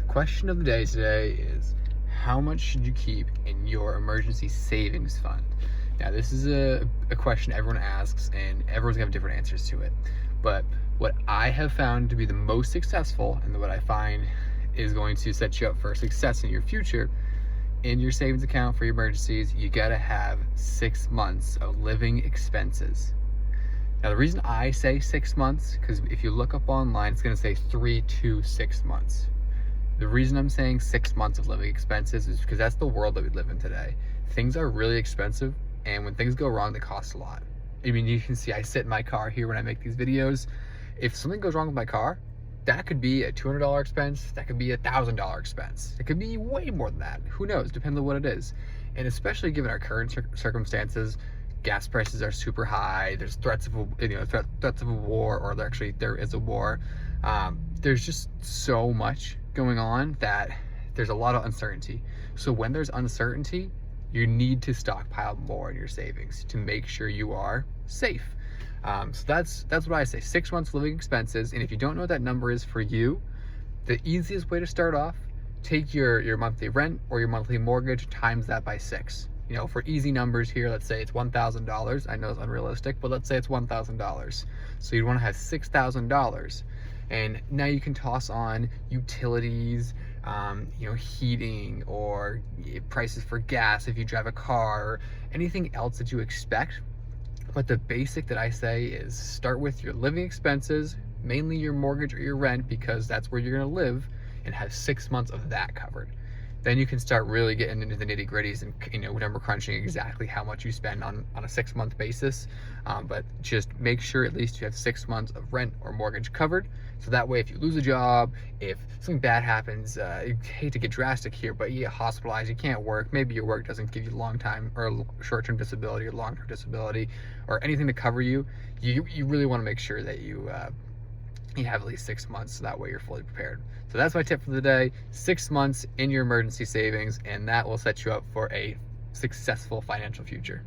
Question of the day today is, how much should you keep in your emergency savings fund? Now, this is a question everyone asks, and everyone's gonna have different answers to it. But what I have found to be the most successful, and what I find is going to set you up for success in your future, in your savings account for your emergencies, you gotta have 6 months of living expenses. Now, the reason I say 6 months, because if you look up online, it's gonna say 3 to 6 months. The reason I'm saying 6 months of living expenses is because that's the world that we live in today. Things are really expensive, and when things go wrong, they cost a lot. I mean, you can see I sit in my car here when I make these videos. If something goes wrong with my car, that could be a $200 expense, that could be a $1,000 expense. It could be way more than that. Who knows, depends on what it is. And especially given our current circumstances, gas prices are super high. There's threats of threats of a war, or there is a war. There's just so much going on that there's a lot of uncertainty. So when there's uncertainty, you need to stockpile more in your savings to make sure you are safe. So that's what I say, 6 months living expenses. And if you don't know what that number is for you, the easiest way to start off, take your monthly rent or your monthly mortgage, times that by 6. You know, for easy numbers here, let's say it's $1,000. I know it's unrealistic, but let's say it's $1,000. So you'd want to have $6,000. And now you can toss on utilities, heating, or prices for gas if you drive a car, or anything else that you expect. But the basic that I say is start with your living expenses, mainly your mortgage or your rent, because that's where you're gonna live, and have 6 months of that covered. Then you can start really getting into the nitty gritties and number crunching exactly how much you spend on a 6 month basis. But just make sure at least you have 6 months of rent or mortgage covered. So that way, if you lose a job, if something bad happens, you hate to get drastic here, but you get hospitalized, you can't work, maybe your work doesn't give you long time or short-term disability or long-term disability or anything to cover you, you really want to make sure that you have at least 6 months, so that way you're fully prepared. So that's my tip for the day: 6 months in your emergency savings, and that will set you up for a successful financial future.